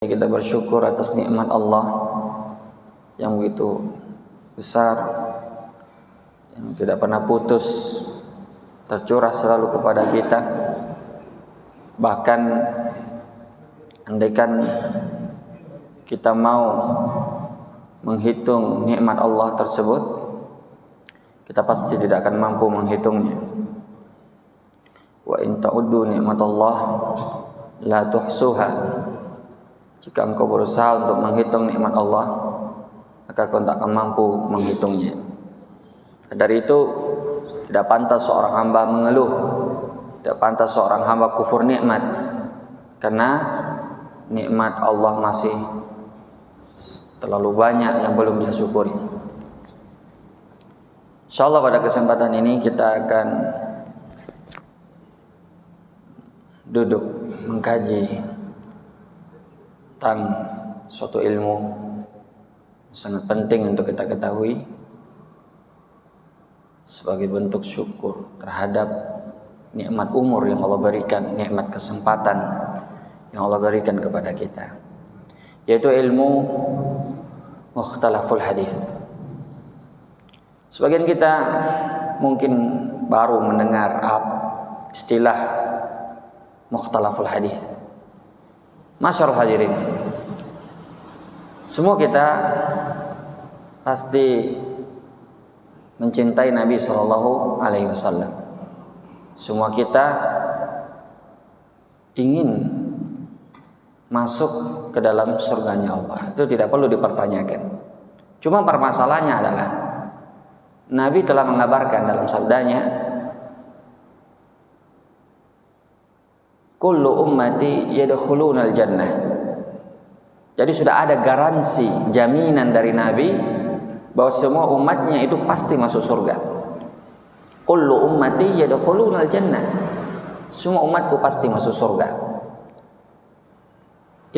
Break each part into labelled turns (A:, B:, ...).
A: Kita bersyukur atas nikmat Allah yang begitu besar, yang tidak pernah putus, tercurah selalu kepada kita. Bahkan andaikan kita mau menghitung nikmat Allah tersebut, kita pasti tidak akan mampu menghitungnya. Wa in ta'uddu nikmatallah la tuhsuha. Jika engkau berusaha untuk menghitung nikmat Allah, maka engkau tak akan mampu menghitungnya. Dari itu, tidak pantas seorang hamba mengeluh, tidak pantas seorang hamba kufur nikmat, karena nikmat Allah masih terlalu banyak yang belum dia syukuri. Insyaallah pada kesempatan ini kita akan duduk mengkaji tentang suatu ilmu sangat penting untuk kita ketahui sebagai bentuk syukur terhadap nikmat umur yang Allah berikan, nikmat kesempatan yang Allah berikan kepada kita, yaitu ilmu mukhtalaful hadis. Sebagian kita mungkin baru mendengar istilah mukhtalaful hadis. Masyarul hadirin, semua kita pasti mencintai Nabi Shallallahu Alaihi Wasallam. Semua kita ingin masuk ke dalam surganya Allah. Itu tidak perlu dipertanyakan. Cuma permasalahannya adalah Nabi telah mengabarkan dalam sabdanya, kullu ummati yadkhulunal jannah. Jadi sudah ada garansi, jaminan dari Nabi bahwa semua umatnya itu pasti masuk surga. Kullu ummati yadkhulunal jannah. Semua umatku pasti masuk surga.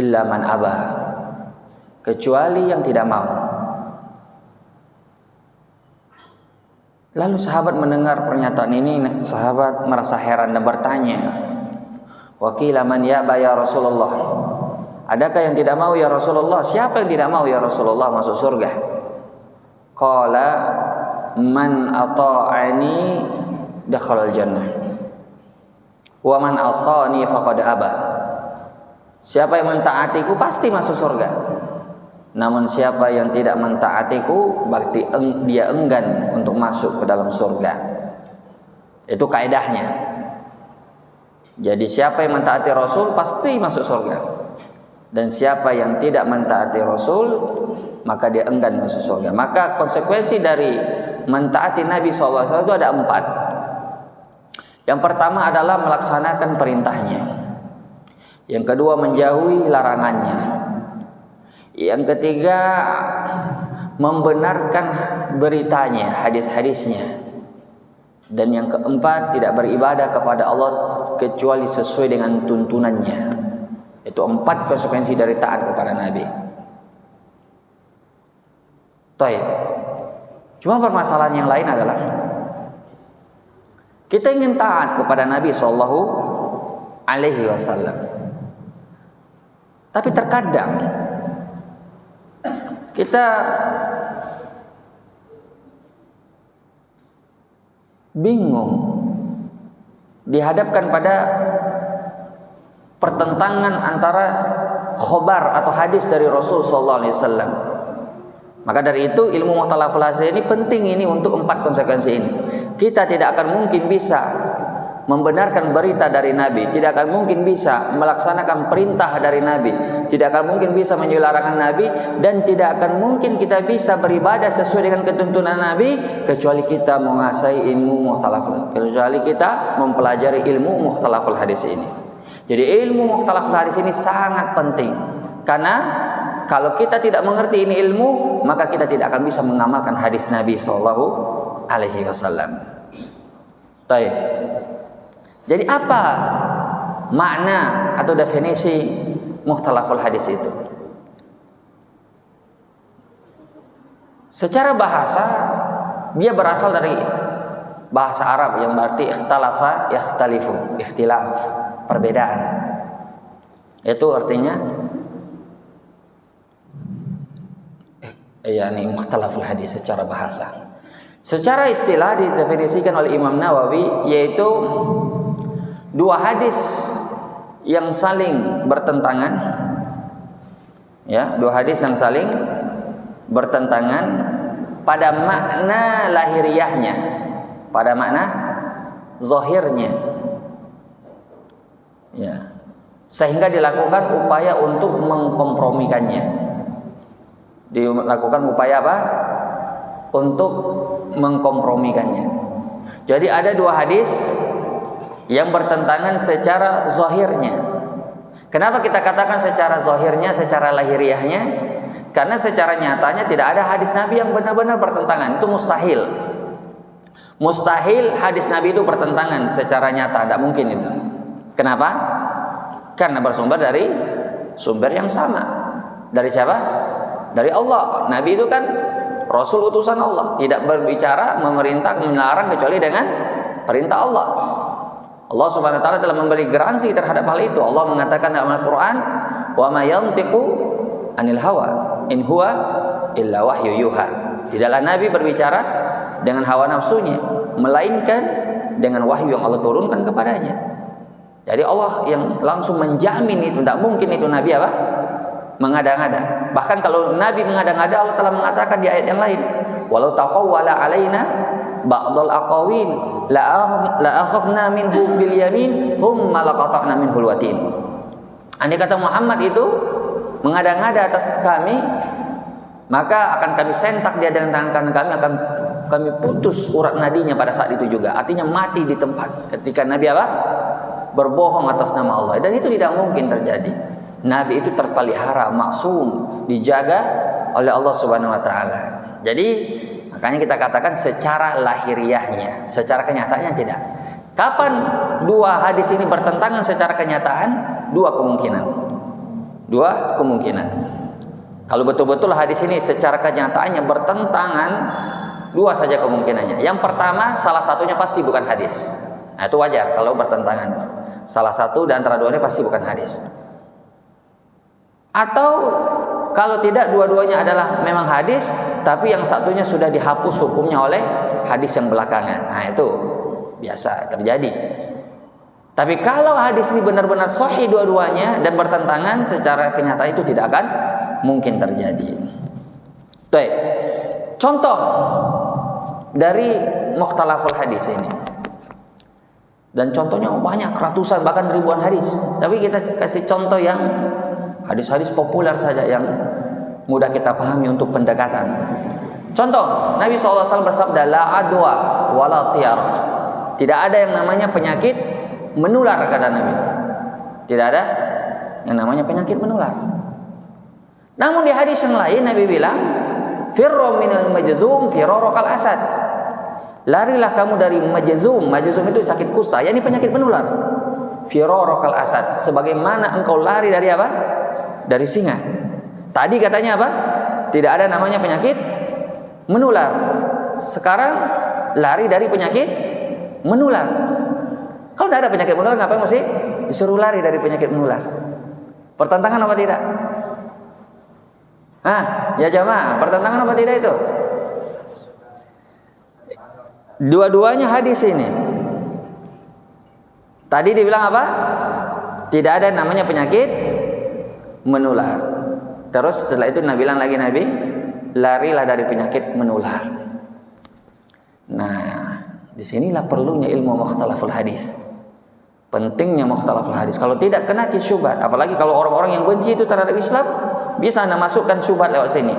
A: Illa man aba. Kecuali yang tidak mau. Lalu sahabat mendengar pernyataan ini, sahabat merasa heran dan bertanya, wa qila man ya'ba ya Rasulullah. Adakah yang tidak mau ya Rasulullah? Siapa yang tidak mau ya Rasulullah masuk surga? Qala man ata'ani dakhalal jannah. Wa man asani faqad aba. Siapa yang mentaatiku pasti masuk surga. Namun siapa yang tidak mentaatiku berarti dia enggan untuk masuk ke dalam surga. Itu kaidahnya. Jadi siapa yang mentaati Rasul pasti masuk surga. Dan siapa yang tidak mentaati Rasul, maka dia enggan masuk surga. Maka konsekuensi dari mentaati Nabi SAW itu ada 4. Yang pertama adalah melaksanakan perintahnya. Yang kedua menjauhi larangannya. Yang ketiga membenarkan beritanya, hadis-hadisnya. Dan yang keempat, tidak beribadah kepada Allah kecuali sesuai dengan tuntunannya. Itu 4 konsekuensi dari taat kepada Nabi. Taib. Cuma permasalahan yang lain adalah kita ingin taat kepada Nabi Sallallahu Alaihi Wasallam, tapi terkadang kita bingung dihadapkan pada pertentangan antara khobar atau hadis dari Rasul sallallahu alaihi wasallam. Maka dari itu ilmu mukhtalaful hadis ini penting ini untuk 4 konsekuensi ini. Kita tidak akan mungkin bisa membenarkan berita dari Nabi, tidak akan mungkin bisa melaksanakan perintah dari Nabi, tidak akan mungkin bisa menjauhi larangan Nabi, dan tidak akan mungkin kita bisa beribadah sesuai dengan ketuntunan Nabi kecuali kita menguasai ilmu mukhtalaful, kecuali kita mempelajari ilmu mukhtalaful hadis ini. Jadi ilmu mukhtalaful hadis ini sangat penting, karena kalau kita tidak mengerti ini ilmu, maka kita tidak akan bisa mengamalkan hadis Nabi Sallallahu Alaihi Wasallam. Baik. Jadi apa makna atau definisi mukhtalaful hadis itu? Secara bahasa dia berasal dari bahasa Arab yang berarti ikhtalafa yakhtalifu, ikhtilaf, perbedaan. Itu artinya yakni mukhtalaful hadis secara bahasa. Secara istilah didefinisikan oleh Imam Nawawi yaitu dua hadis yang saling bertentangan, ya, dua hadis yang saling bertentangan pada makna lahiriahnya, pada makna zahirnya, ya, sehingga dilakukan upaya untuk mengkompromikannya. Dilakukan upaya apa? Untuk mengkompromikannya. Jadi ada dua hadis yang bertentangan secara zahirnya. Kenapa kita katakan secara zahirnya, secara lahiriahnya? Karena secara nyatanya tidak ada hadis Nabi yang benar-benar bertentangan. Itu mustahil. Mustahil hadis Nabi itu bertentangan secara nyata, tidak mungkin itu. Kenapa? Karena bersumber dari sumber yang sama. Dari siapa? Dari Allah. Nabi itu kan Rasul utusan Allah, tidak berbicara, memerintah, melarang kecuali dengan perintah Allah. Allah Subhanahu wa taala telah memberi garansi terhadap hal itu. Allah mengatakan dalam Al-Qur'an, "Wa ma yantiqu anil hawa in huwa illa wahyu yuha." Tidaklah Nabi berbicara dengan hawa nafsunya, melainkan dengan wahyu yang Allah turunkan kepadanya. Jadi Allah yang langsung menjamin itu, tidak mungkin itu Nabi apa? Mengada-ngada. Bahkan kalau Nabi mengada-ngada, Allah telah mengatakan di ayat yang lain, walau taqawwala alaina ba'dal aqawin la akhadna minhu bil yamin thumma laqata'na minhu watin. Andai kata Muhammad itu mengada-ngada atas kami, maka akan kami sentak dia dengan tangan kanan kami, akan kami putus urat nadinya pada saat itu juga. Artinya mati di tempat ketika Nabi apa? Berbohong atas nama Allah. Dan itu tidak mungkin terjadi. Nabi itu terpelihara, maksum, dijaga oleh Allah Subhanahu wa taala. Jadi makanya kita katakan secara lahiriahnya, secara kenyataannya tidak. Kapan dua hadis ini bertentangan secara kenyataan? Dua kemungkinan. Dua kemungkinan. Kalau betul-betul hadis ini secara kenyataannya bertentangan, dua saja kemungkinannya. Yang pertama, salah satunya pasti bukan hadis. Nah, itu wajar kalau bertentangan. Salah satu dan antara duanya pasti bukan hadis. Atau kalau tidak, dua-duanya adalah memang hadis, tapi yang satunya sudah dihapus hukumnya oleh hadis yang belakangan. Nah, itu biasa terjadi. Tapi kalau hadis ini benar-benar sahih dua-duanya dan bertentangan, secara kenyataan itu tidak akan mungkin terjadi. Baik. Contoh dari mukhtalaful hadis ini. Dan contohnya banyak, ratusan bahkan ribuan hadis. Tapi kita kasih contoh yang hadis-hadis populer saja yang mudah kita pahami untuk pendekatan. Contoh, Nabi SAW bersabda, la adwa wala tiyar. Tidak ada yang namanya penyakit menular, kata Nabi. Tidak ada yang namanya penyakit menular. Namun di hadis yang lain Nabi bilang, firru minal majzum firarokal asad. Larilah kamu dari majzum. Majzum itu sakit kusta, yakni penyakit menular. Firarokal asad, sebagaimana engkau lari dari apa? Dari singa. Tadi katanya apa? Tidak ada namanya penyakit menular. Sekarang lari dari penyakit menular. Kalau tidak ada penyakit menular, ngapain mesti disuruh lari dari penyakit menular? Pertentangan apa tidak? Ya jamaah, pertentangan apa tidak itu? Dua-duanya hadis ini. Tadi dibilang apa? Tidak ada namanya penyakit menular. Terus setelah itu Nabi bilang lagi, Nabi, larilah dari penyakit menular. Nah, disinilah perlunya ilmu mukhtalaful hadis. Pentingnya mukhtalaful hadis. Kalau tidak kena syubhat, apalagi kalau orang-orang yang benci itu terhadap Islam, bisa Anda masukkan syubhat lewat sini.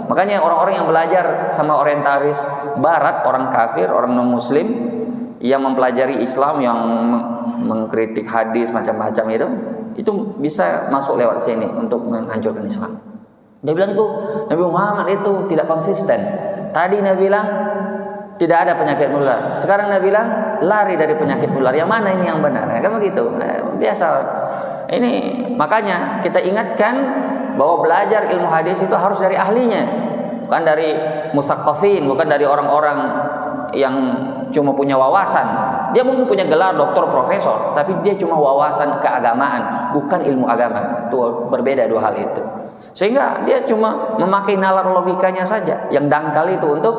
A: Makanya orang-orang yang belajar sama orientalis barat, orang kafir, orang non muslim yang mempelajari Islam, yang mengkritik hadis macam-macam itu bisa masuk lewat sini untuk menghancurkan Islam. Dia bilang itu Nabi Muhammad itu tidak konsisten. Tadi Nabi bilang tidak ada penyakit menular. Sekarang Nabi bilang lari dari penyakit menular. Yang mana ini yang benar? Kan begitu. Biasa. Ini makanya kita ingatkan bahwa belajar ilmu hadis itu harus dari ahlinya, bukan dari musaqqafin, bukan dari orang-orang yang cuma punya wawasan. Dia mungkin punya gelar doktor, profesor, tapi dia cuma wawasan keagamaan, bukan ilmu agama. Itu berbeda dua hal itu. Sehingga dia cuma memakai nalar logikanya saja yang dangkal itu untuk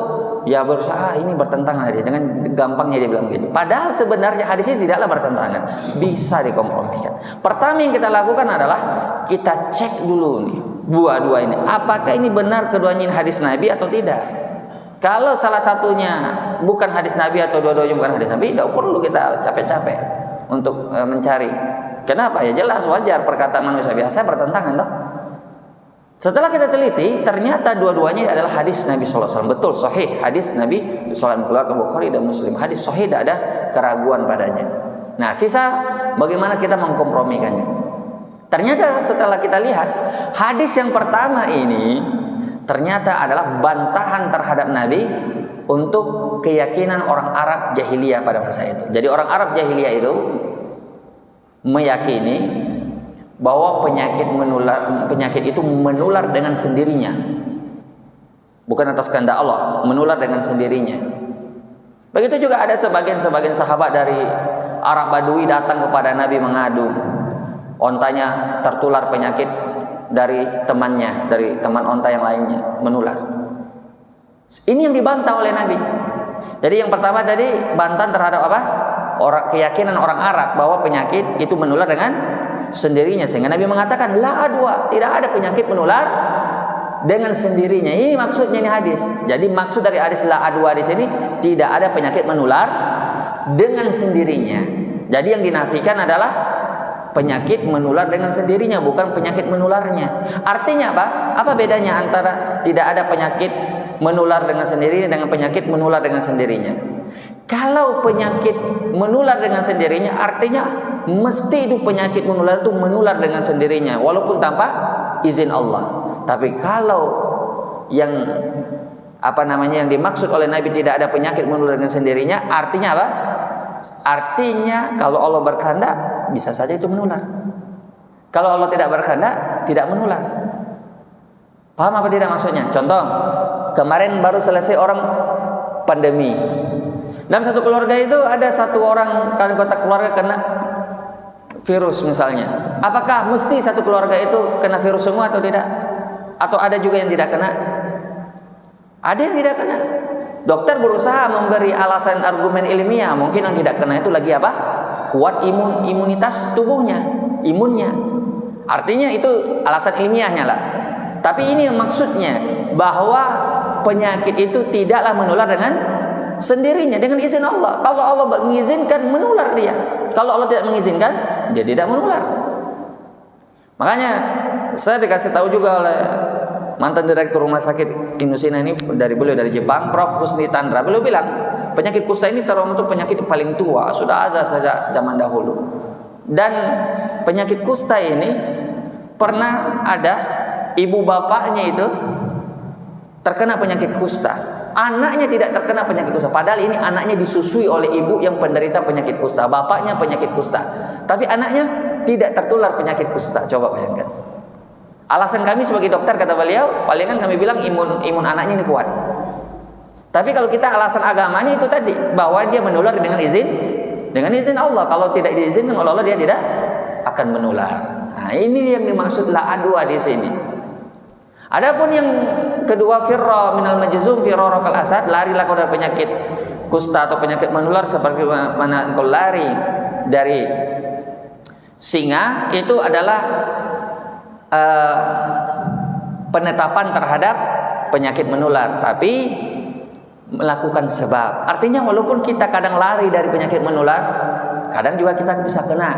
A: ya berusaha ini bertentangan hadis, dengan gampangnya dia bilang gitu. Padahal sebenarnya hadis ini tidaklah bertentangan, bisa dikompromikan. Pertama yang kita lakukan adalah kita cek dulu nih dua-dua ini, apakah ini benar keduanya hadis Nabi atau tidak. Kalau salah satunya bukan hadis Nabi atau dua-duanya bukan hadis Nabi, tidak perlu kita capek-capek untuk mencari. Kenapa? Ya jelas wajar perkataan manusia biasa bertentangan toh. Setelah kita teliti, ternyata dua-duanya adalah hadis Nabi SAW. Betul, sahih. Hadis Nabi SAW keluarkan Bukhari dan Muslim. Hadis sahih, tidak ada keraguan padanya. Nah, sisa bagaimana kita mengkompromikannya. Ternyata setelah kita lihat, hadis yang pertama ini ternyata adalah bantahan terhadap Nabi untuk keyakinan orang Arab jahiliyah pada masa itu. Jadi orang Arab jahiliyah itu meyakini bahwa penyakit itu menular dengan sendirinya, bukan atas kehendak Allah, menular dengan sendirinya. Begitu juga ada sebagian sahabat dari Arab Badui datang kepada Nabi mengadu, ontanya tertular penyakit dari temannya, dari teman onta yang lainnya, menular. Ini yang dibantah oleh Nabi. Jadi yang pertama tadi bantahan terhadap apa? Keyakinan orang Arab bahwa penyakit itu menular dengan sendirinya, sehingga Nabi mengatakan la adwa, tidak ada penyakit menular dengan sendirinya. Ini maksudnya ini hadis. Jadi maksud dari hadis la adwa di sini tidak ada penyakit menular dengan sendirinya. Jadi yang dinafikan adalah penyakit menular dengan sendirinya, bukan penyakit menularnya. Artinya apa? Apa bedanya antara tidak ada penyakit menular dengan sendirinya dengan penyakit menular dengan sendirinya? Kalau penyakit menular dengan sendirinya, artinya mesti itu penyakit menular itu menular dengan sendirinya, walaupun tanpa izin Allah. Tapi kalau yang yang dimaksud oleh Nabi tidak ada penyakit menular dengan sendirinya, artinya apa? Artinya kalau Allah berkehendak bisa saja itu menular. Kalau Allah tidak berkehendak tidak menular. Paham apa tidak maksudnya? Contoh, kemarin baru selesai orang pandemi. Dalam satu keluarga itu ada satu orang anggota keluarga kena virus misalnya. Apakah mesti satu keluarga itu kena virus semua atau tidak? Atau ada juga yang tidak kena? Ada yang tidak kena. Dokter berusaha memberi alasan argumen ilmiah, mungkin yang tidak kena itu lagi apa? Kuat imunitas tubuhnya, imunnya. Artinya itu alasan ilmiahnya lah. Tapi ini maksudnya bahwa penyakit itu tidaklah menular dengan sendirinya, dengan izin Allah. Kalau Allah mengizinkan, menular dia. Kalau Allah tidak mengizinkan, dia tidak menular. Makanya saya dikasih tahu juga oleh mantan direktur rumah sakit Inusina ini dari Jepang, Prof. Husni Tandra. Beliau bilang penyakit kusta ini termasuk penyakit paling tua, sudah ada saja zaman dahulu. Dan penyakit kusta ini pernah ada ibu bapaknya itu terkena penyakit kusta. Anaknya tidak terkena penyakit kusta, padahal ini anaknya disusui oleh ibu yang penderita penyakit kusta, bapaknya penyakit kusta, tapi anaknya tidak tertular penyakit kusta. Coba bayangkan. Alasan kami sebagai dokter, kata beliau, palingan kami bilang imun anaknya ini kuat. Tapi kalau kita alasan agamanya itu tadi, bahwa dia menular dengan izin Allah. Kalau tidak diizinkan oleh Allah, dia tidak akan menular. Nah, ini yang dimaksud la adwa di sini. Adapun yang kedua, firra minal majzum firara kal asad, larilah kau dari penyakit kusta atau penyakit menular seperti mana kau lari dari singa, itu adalah penetapan terhadap penyakit menular, tapi melakukan sebab. Artinya walaupun kita kadang lari dari penyakit menular, kadang juga kita bisa kena.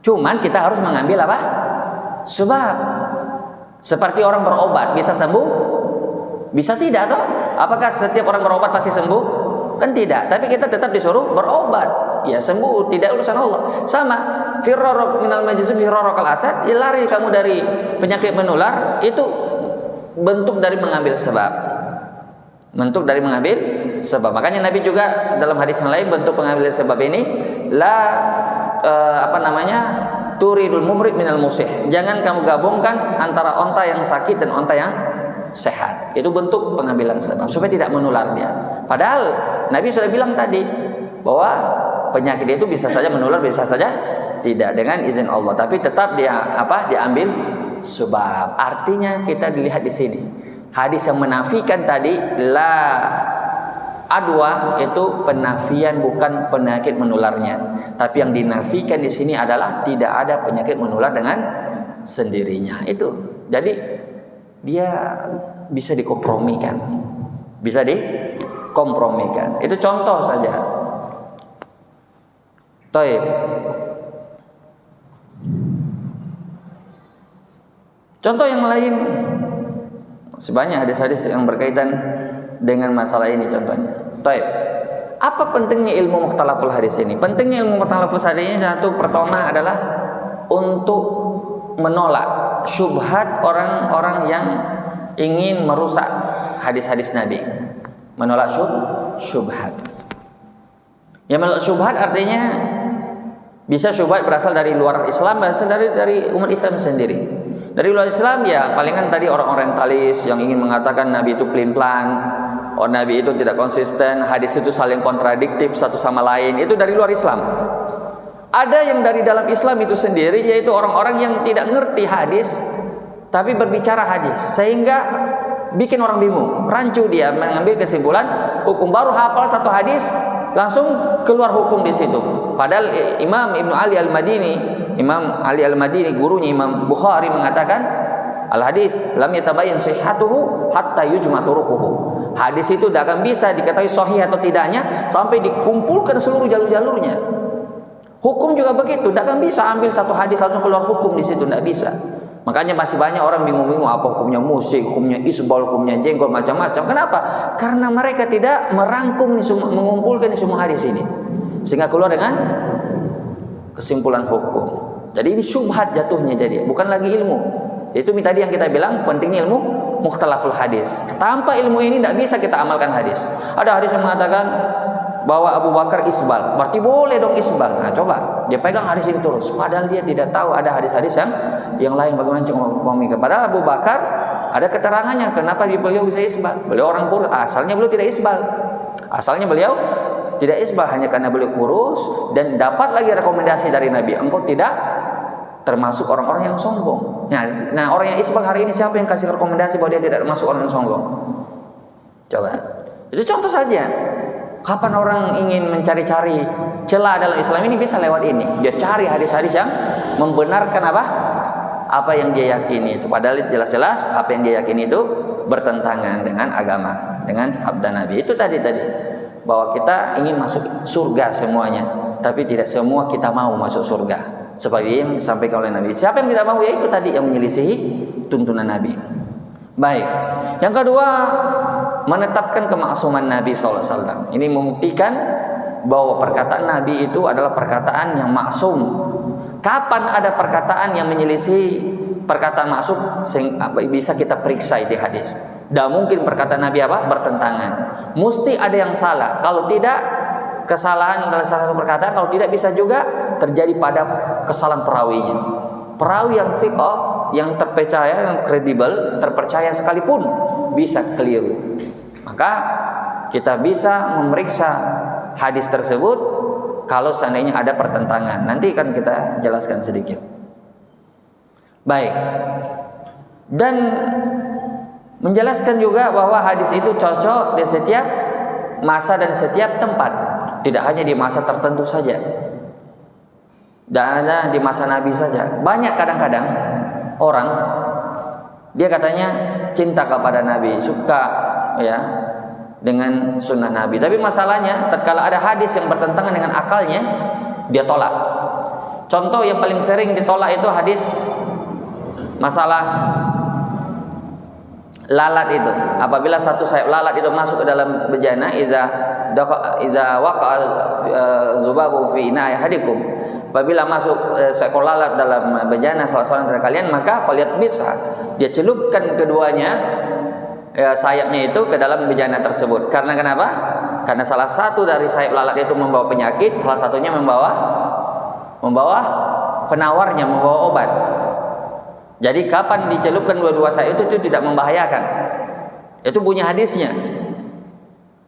A: Cuman kita harus mengambil apa? Sebab. Seperti orang berobat, bisa sembuh? Bisa tidak toh? Apakah setiap orang berobat pasti sembuh? Kan tidak. Tapi kita tetap disuruh berobat. Ya sembuh, tidak urusan Allah. Sama, firara minal majzum firara kal asad, ya lari kamu dari penyakit menular, itu bentuk dari mengambil sebab. Bentuk dari mengambil sebab. Makanya Nabi juga dalam hadis yang lain, bentuk pengambilan sebab ini turidul mumrid minal musih. Jangan kamu gabungkan antara onta yang sakit dan onta yang sehat. Itu bentuk pengambilan sebab supaya tidak menular dia. Padahal Nabi sudah bilang tadi bahwa penyakit itu bisa saja menular, bisa saja tidak, dengan izin Allah. Tapi tetap diambil subab. Artinya kita dilihat di sini. Hadis yang menafikan tadi la adwa itu penafian bukan penyakit menularnya. Tapi yang dinafikan di sini adalah tidak ada penyakit menular dengan sendirinya. Itu. Jadi dia bisa dikompromikan. Bisa dikompromikan. Itu contoh saja. Taib. Contoh yang lain sebanyak hadis-hadis yang berkaitan dengan masalah ini contohnya. Taib. Apa pentingnya ilmu mukhtalaful hadis ini? Pentingnya ilmu mukhtalaful hadis ini satu pertama adalah untuk menolak syubhat orang-orang yang ingin merusak hadis-hadis Nabi. Menolak syubhat. Yang menolak syubhat artinya bisa syubhat berasal dari luar Islam, berasal dari umat Islam sendiri. Dari luar Islam ya palingan tadi orang orientalis yang ingin mengatakan Nabi itu pelin-pelan, Nabi itu tidak konsisten, hadis itu saling kontradiktif satu sama lain. Itu dari luar Islam. Ada yang dari dalam Islam itu sendiri, yaitu orang-orang yang tidak ngerti hadis tapi berbicara hadis, sehingga bikin orang bingung, rancu dia mengambil kesimpulan hukum, baru hafal satu hadis langsung keluar hukum di situ. Padahal Imam Ibnu Ali Al-Madini gurunya Imam Bukhari mengatakan al hadis lam yatabayyan sihhatuhu hatta yujma turuquhu. Hadis itu tidak akan bisa diketahui sahih atau tidaknya sampai dikumpulkan seluruh jalur-jalurnya. Hukum juga begitu, tidak akan bisa ambil satu hadis langsung keluar hukum di situ, tidak bisa. Makanya masih banyak orang bingung-bingung apa hukumnya musik, hukumnya isbal, hukumnya jenggot, macam-macam. Kenapa? Karena mereka tidak merangkum mengumpulkan semua hadis ini sehingga keluar dengan kesimpulan hukum. Jadi ini syubhat jatuhnya, jadi bukan lagi ilmu. Itu tadi yang kita bilang pentingnya ilmu mukhtalaful hadis. Tanpa ilmu ini tidak bisa kita amalkan hadis. Ada hadis yang mengatakan bahwa Abu Bakar isbal, berarti boleh dong isbal. Nah coba dia pegang hadis ini terus, padahal dia tidak tahu ada hadis-hadis yang lain bagaimana komika. Padahal Abu Bakar ada keterangannya kenapa beliau bisa isbal. Beliau orang kurus, asalnya beliau tidak isbal. Asalnya beliau tidak isbal hanya karena beliau kurus dan dapat lagi rekomendasi dari Nabi. Engkau tidak termasuk orang-orang yang sombong. Nah orang yang isbal hari ini siapa yang kasih rekomendasi bahwa dia tidak termasuk orang yang sombong? Coba. Itu contoh saja. Kapan orang ingin mencari-cari celah dalam Islam ini bisa lewat ini. Dia cari hadis-hadis yang membenarkan apa yang dia yakini itu. Padahal jelas-jelas apa yang dia yakini itu bertentangan dengan agama, dengan sabda Nabi. Itu tadi bahwa kita ingin masuk surga semuanya, tapi tidak semua kita mau masuk surga. Seperti yang disampaikan oleh Nabi. Siapa yang tidak mau? Ya itu tadi yang menyelisihi tuntunan Nabi. Baik. Yang kedua, menetapkan kemaksuman Nabi SAW. Ini membuktikan bahwa perkataan Nabi itu adalah perkataan yang maksum. Kapan ada perkataan yang menyelisih perkataan maksum bisa kita periksa di hadis. Tidak mungkin perkataan Nabi bertentangan. Mesti ada yang salah. Kalau tidak, kesalahan dalam salah satu perkataan. Kalau tidak, bisa juga terjadi pada kesalahan perawinya. Perawi yang thiqah, yang terpercaya, yang kredibel, terpercaya sekalipun bisa keliru. Maka kita bisa memeriksa hadis tersebut kalau seandainya ada pertentangan. Nanti akan kita jelaskan sedikit. Baik. Dan menjelaskan juga bahwa hadis itu cocok di setiap masa dan setiap tempat. Tidak hanya di masa tertentu saja. Dan ada di masa Nabi saja. Banyak kadang-kadang orang dia katanya cinta kepada Nabi, suka ya dengan sunnah Nabi. Tapi masalahnya tatkala ada hadis yang bertentangan dengan akalnya, dia tolak. Contoh yang paling sering ditolak itu hadis masalah lalat itu. Apabila satu sayap lalat itu masuk ke dalam bejana, idza waqa'a zubabu fi ina'i ahadikum, apabila masuk seekor lalat dalam bejana salah seorang dari kalian, maka falyatbisha, dia celupkan keduanya sayapnya itu ke dalam bejana tersebut. Karena kenapa? Karena salah satu dari sayap lalat itu membawa penyakit, salah satunya membawa penawarnya, membawa obat. Jadi kapan dicelupkan dua-dua sayap itu tidak membahayakan. Itu bunyi hadisnya.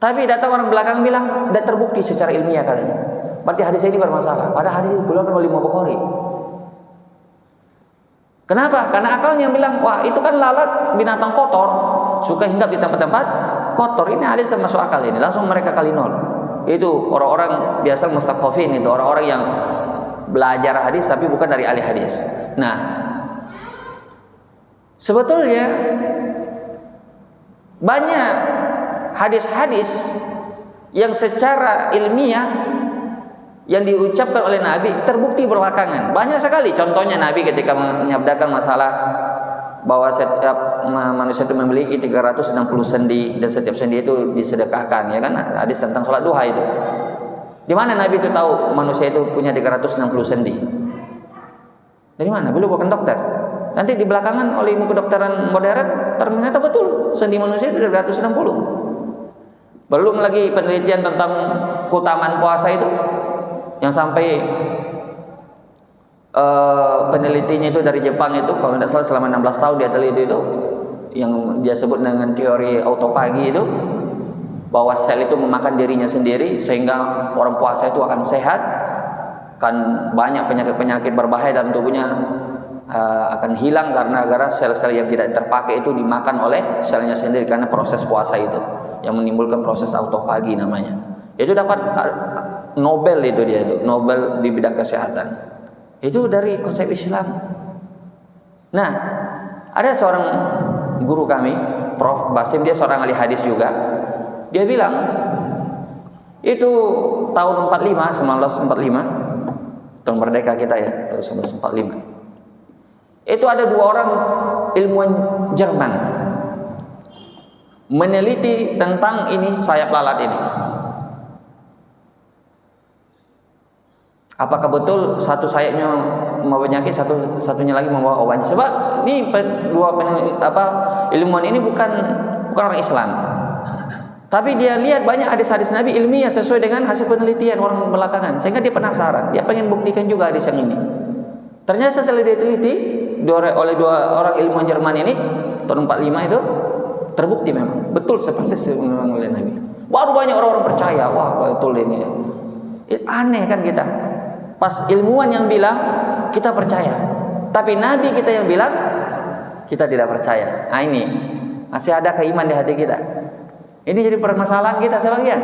A: Tapi datang orang belakang bilang tidak terbukti secara ilmiah katanya. Berarti hadis ini bermasalah. Padahal hadis itu dikeluarkan oleh Imam Bukhari. Kenapa? Karena akalnya bilang, wah itu kan lalat binatang kotor, suka hinggap di tempat-tempat kotor. Ini hadis masuk akal ini. Langsung mereka kali nol. Itu orang-orang biasa mustaqafin, itu orang-orang yang belajar hadis tapi bukan dari ahli hadis. Nah, sebetulnya banyak hadis-hadis yang secara ilmiah yang diucapkan oleh Nabi terbukti belakangan. Banyak sekali contohnya Nabi ketika menyabdakan masalah bahwa setiap manusia itu memiliki 360 sendi dan setiap sendi itu disedekahkan, ya kan? Hadis tentang sholat duha itu. Di mana Nabi itu tahu manusia itu punya 360 sendi? Dari mana? Beliau bukan dokter. Nanti di belakangan oleh ilmu kedokteran modern ternyata betul sendi manusia itu 360. Belum lagi penelitian tentang keutamaan puasa itu, yang sampai penelitinya itu dari Jepang itu, kalau tidak salah selama 16 tahun dia teliti itu, yang dia sebut dengan teori autopagi itu, bahwa sel itu memakan dirinya sendiri sehingga orang puasa itu akan sehat, kan banyak penyakit-penyakit berbahaya dalam tubuhnya akan hilang karena sel-sel yang tidak terpakai itu dimakan oleh selnya sendiri karena proses puasa itu yang menimbulkan proses autopagi namanya. Itu dapat Nobel itu dia itu, Nobel di bidang kesehatan. Itu dari konsep Islam. Nah, ada seorang guru kami, Prof. Basim, dia seorang ahli hadis juga. Dia bilang, itu tahun 1945, tahun merdeka kita ya, tahun 1945. Itu ada 2 orang ilmuwan Jerman meneliti tentang ini sayap lalat ini. Apakah betul satu sayapnya membawa penyakit, satunya lagi membawa obat? Sebab ini ilmuwan ini bukan orang Islam. Tapi dia lihat banyak hadis-hadis Nabi ilmiah sesuai dengan hasil penelitian orang belakangan, sehingga dia penasaran. Dia pengen buktikan juga hadis yang ini. Ternyata setelah diteliti oleh 2 orang ilmuwan Jerman ini tahun 45 itu terbukti memang betul seperti oleh Nabi. Baru banyak orang-orang percaya, wah betul ini. Aneh kan kita. Pas ilmuwan yang bilang kita percaya, tapi Nabi kita yang bilang kita tidak percaya. Nah ini masih ada keiman di hati kita. Ini jadi permasalahan kita sebagian.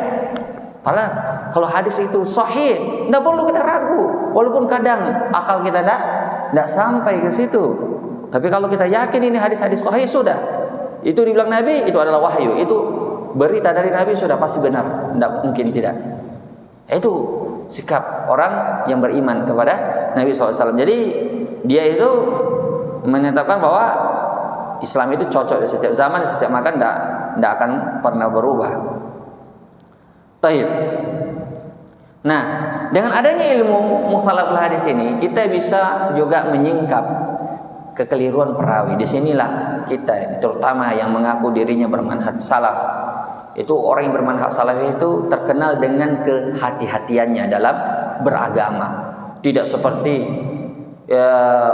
A: Padahal kalau hadis itu sahih, tidak perlu kita ragu. Walaupun kadang akal kita tidak sampai ke situ. Tapi kalau kita yakin ini hadis-hadis sahih sudah. Itu dibilang Nabi, itu adalah wahyu. Itu berita dari Nabi sudah pasti benar. Tidak mungkin tidak. Itu sikap orang yang beriman kepada Nabi SAW. Jadi dia itu menetapkan bahwa Islam itu cocok di setiap zaman, di setiap makan, tidak akan pernah berubah. Taib. Nah, dengan adanya ilmu mukhtalaful hadis ini, kita bisa juga menyingkap kekeliruan perawi. Disinilah kita ini, terutama yang mengaku dirinya bermanhaj salaf. Itu orang yang bermanhaj salaf itu terkenal dengan kehati-hatiannya dalam beragama. Tidak seperti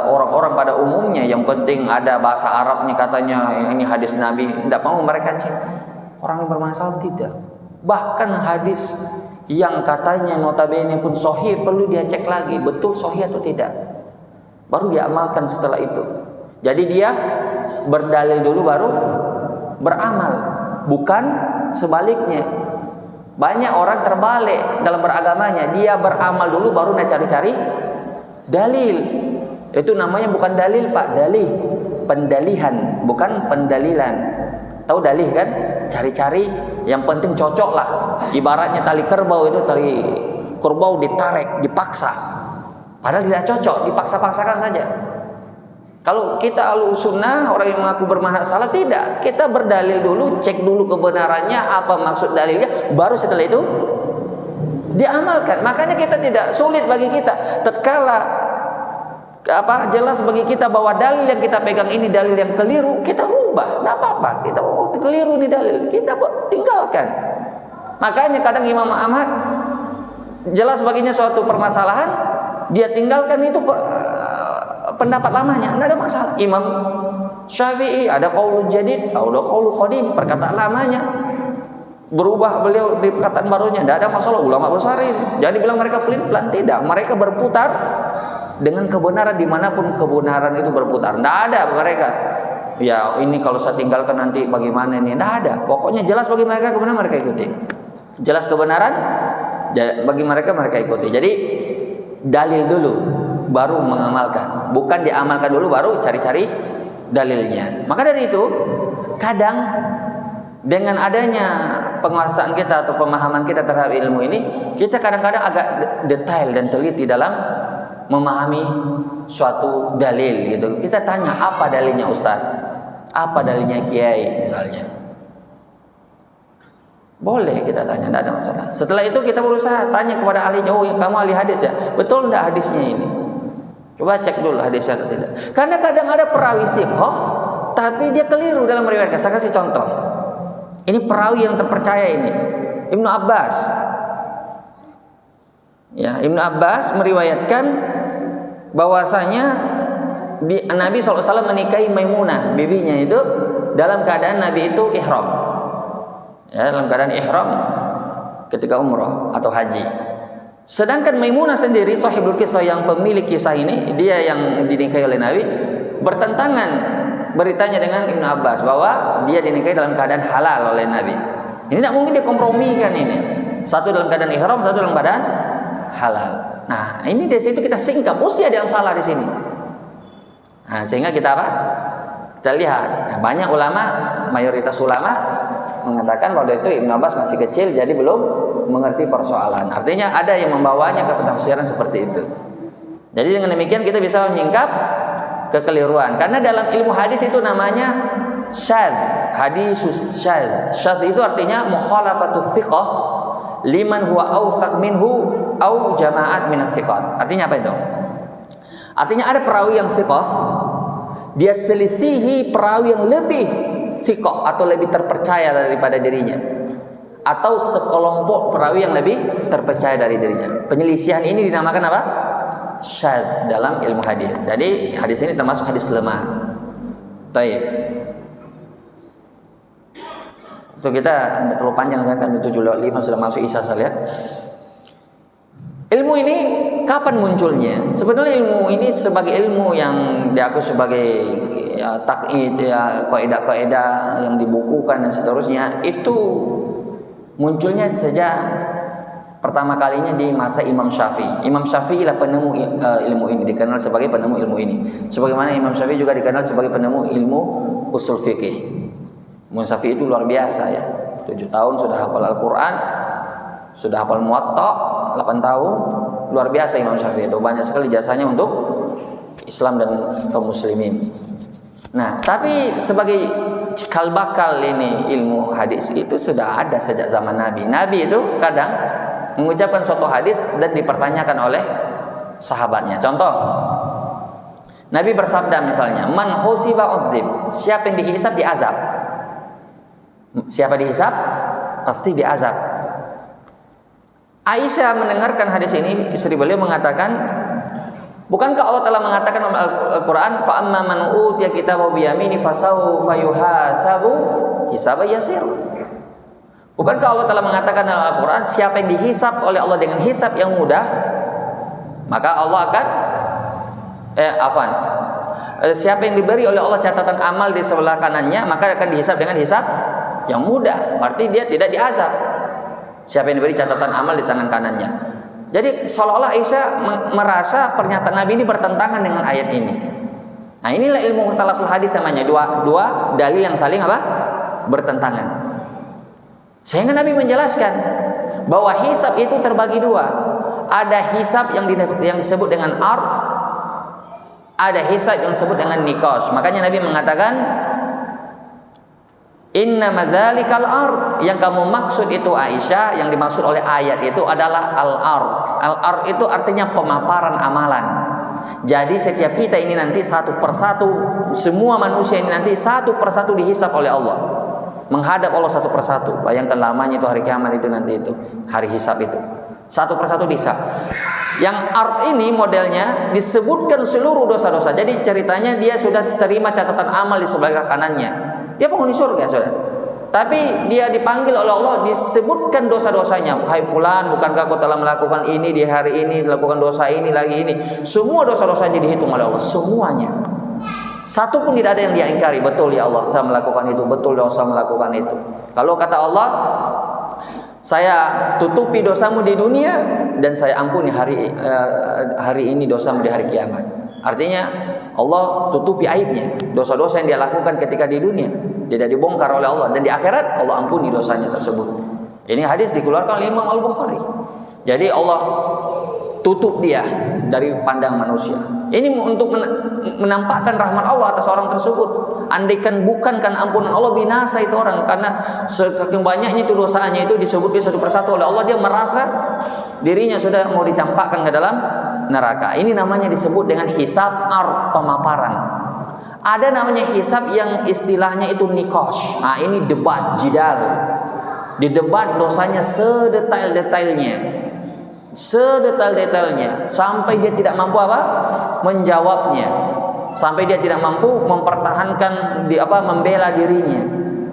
A: orang-orang pada umumnya yang penting ada bahasa Arabnya, katanya ini hadis Nabi, tidak mau mereka cek. Orang yang bermanhaj salaf tidak. Bahkan hadis yang katanya notabene pun sahih perlu dia cek lagi, betul sahih atau tidak, baru dia amalkan setelah itu. Jadi dia berdalil dulu baru beramal, bukan sebaliknya. Banyak orang terbalik dalam beragamanya, dia beramal dulu baru dia cari-cari dalil. Itu namanya bukan dalil Pak, dalih, pendalihan, bukan pendalilan. Tahu dalih kan? Cari-cari, yang penting cocok lah. Ibaratnya tali kerbau itu, tali kerbau ditarik, dipaksa. Padahal tidak cocok, dipaksa-paksakan saja. Kalau kita Ahlussunnah, orang yang mengaku bermanhaj salaf, tidak. Kita berdalil dulu, cek dulu kebenarannya, apa maksud dalilnya, baru setelah itu diamalkan. Makanya kita tidak sulit bagi kita tatkala jelas bagi kita bahwa dalil yang kita pegang ini dalil yang keliru, kita rubah, tidak apa-apa. Kita keliru nih dalil, kita tinggalkan. Makanya kadang Imam Ahmad jelas baginya suatu permasalahan, dia tinggalkan itu pendapat lamanya, tidak ada masalah. Imam Syafi'i ada qaulul jadid, ada qaulul qadim, perkataan lamanya berubah beliau di perkataan barunya, tidak ada masalah. Ulama besar ini, jangan dibilang mereka pelin-pelan, tidak, mereka berputar dengan kebenaran dimanapun kebenaran itu berputar. Tidak ada mereka. Ya ini kalau saya tinggalkan nanti bagaimana ini? Tidak ada. Pokoknya jelas bagi mereka kebenaran mereka ikuti. Jelas kebenaran bagi mereka ikuti. Jadi dalil dulu baru mengamalkan. Bukan diamalkan dulu baru cari-cari dalilnya. Maka dari itu kadang dengan adanya penguasaan kita atau pemahaman kita terhadap ilmu ini, kita kadang-kadang agak detail dan teliti dalam memahami suatu dalil gitu. Kita tanya apa dalilnya Ustaz? Apa dalilnya Kiai misalnya? Boleh kita tanya, tidak ada masalah. Setelah itu kita berusaha tanya kepada ahlinya. Oh, kamu ahli hadis ya? Betul tidak hadisnya ini? Coba cek dulu hadisnya atau tidak. Karena kadang ada perawi siqah tapi dia keliru dalam meriwayatkan. Saya kasih contoh. Ini perawi yang terpercaya ini, Ibnu Abbas. Ya, Ibnu Abbas meriwayatkan bahwasanya Nabi SAW menikahi Maimunah, bibinya itu dalam keadaan Nabi itu ihram. Ya, dalam keadaan ihram ketika umrah atau haji. Sedangkan Maimunah sendiri, sahibul kisah yang pemilik kisah ini, dia yang dinikahi oleh Nabi, bertentangan beritanya dengan Ibnu Abbas bahwa dia dinikahi dalam keadaan halal oleh Nabi. Ini tidak mungkin dikompromikan ini. Satu dalam keadaan ihram, satu dalam keadaan halal. Nah, ini dari situ kita singkap, mesti ada yang salah di sini. Nah, sehingga kita apa? Kita lihat. Nah, banyak ulama, mayoritas ulama mengatakan waktu itu Ibnu Abbas masih kecil, jadi belum mengerti persoalan. Artinya ada yang membawanya ke penafsiran seperti itu. Jadi dengan demikian kita bisa menyingkap kekeliruan. Karena dalam ilmu hadis itu namanya syadz, hadisus syadz. Syadz itu artinya mukhalafatus thiqah liman huwa awthaq minhu au jama'at minas thiqat. Artinya apa itu? Artinya ada perawi yang thiqah, dia selisihi perawi yang lebih thiqah atau lebih terpercaya daripada dirinya, atau sekelompok perawi yang lebih terpercaya dari dirinya. Penyelisihan ini dinamakan apa? Syadz dalam ilmu hadis. Jadi hadis ini termasuk hadis lemah. Baik. Itu kita terlalu panjang, saya kan 7:05 sudah masuk isya saya lihat. Ilmu ini kapan munculnya? Sebenarnya ilmu ini sebagai ilmu yang diakui sebagai ya, takyid ya, kaidah-kaidah yang dibukukan dan seterusnya, itu munculnya sejak pertama kalinya di masa Imam Syafi'i. Imam Syafi'i lah penemu ilmu ini, dikenal sebagai penemu ilmu ini. Sebagaimana Imam Syafi'i juga dikenal sebagai penemu ilmu usul fikih. Imam Syafi'i itu luar biasa ya. 7 tahun sudah hafal Al-Quran, sudah hafal Muwatta, 8 tahun. Luar biasa Imam Syafi'i itu, banyak sekali jasanya untuk Islam dan kaum muslimin. Nah, tapi sebagai cikal bakal ini ilmu hadis itu sudah ada sejak zaman Nabi. Nabi itu kadang mengucapkan suatu hadis dan dipertanyakan oleh sahabatnya. Contoh, Nabi bersabda misalnya, man husiba udzib, siapa yang dihisab diazab. Siapa dihisab pasti diazab. Aisyah mendengarkan hadis ini, istri beliau mengatakan, bukankah Allah telah mengatakan dalam Al-Quran, fa amma man utiya kitabahu biyamini fasawfa yuhasabu hisaban yasir. Bukankah Allah telah mengatakan dalam Al-Quran, siapa yang dihisab oleh Allah dengan hisab yang mudah, maka Allah akan siapa yang diberi oleh Allah catatan amal di sebelah kanannya, maka akan dihisab dengan hisab yang mudah. Berarti dia tidak diazab. Siapa yang diberi catatan amal di tangan kanannya. Jadi seolah-olah Aisyah merasa pernyataan Nabi ini bertentangan dengan ayat ini. Nah, inilah ilmu mukhtalaful hadis namanya, dua dalil yang saling apa? Bertentangan. Sehingga Nabi menjelaskan bahwa hisab itu terbagi dua. Ada hisab yang disebut dengan ard, ada hisab yang disebut dengan nikosh. Makanya Nabi mengatakan, inna madzalikal ard, yang kamu maksud itu Aisyah, yang dimaksud oleh ayat itu adalah al-ard. Al-ard itu artinya pemaparan amalan. Jadi setiap kita ini nanti satu persatu, semua manusia ini nanti satu persatu dihisab oleh Allah, menghadap Allah satu persatu. Bayangkan lamanya itu hari kiamat itu, nanti itu hari hisab itu, satu persatu dihisab. Yang ard ini modelnya disebutkan seluruh dosa-dosa. Jadi ceritanya dia sudah terima catatan amal di sebelah kanannya, dia penghuni surga sudah. Tapi dia dipanggil oleh Allah, disebutkan dosa-dosanya. Hai fulan, bukankah kau telah melakukan ini di hari ini, melakukan dosa ini lagi ini. Semua dosa-dosanya dihitung oleh Allah, semuanya. Satu pun tidak ada yang dia ingkari. Betul ya Allah, saya melakukan itu. Betul dosa melakukan itu. Lalu kata Allah, saya tutupi dosamu di dunia dan saya ampuni hari ini dosamu di hari kiamat. Artinya Allah tutupi aibnya, dosa-dosa yang dia lakukan ketika di dunia tidak dibongkar oleh Allah, dan di akhirat Allah ampuni dosanya tersebut. Ini hadis dikeluarkan oleh Imam Al-Bukhari. Jadi Allah tutup dia dari pandang manusia. Ini untuk menampakkan rahmat Allah atas orang tersebut. Andaikan bukan karena ampunan Allah, binasa itu orang, karena saking banyaknya itu dosanya itu disebutkan satu persatu oleh Allah, dia merasa dirinya sudah mau dicampakkan ke dalam neraka. Ini namanya disebut dengan hisab pemaparan. Ada namanya hisab yang istilahnya itu nikosh. Nah, ini debat, jidal. Di debat dosanya sedetail-detailnya. Sampai dia tidak mampu menjawabnya. Sampai dia tidak mampu mempertahankan membela dirinya.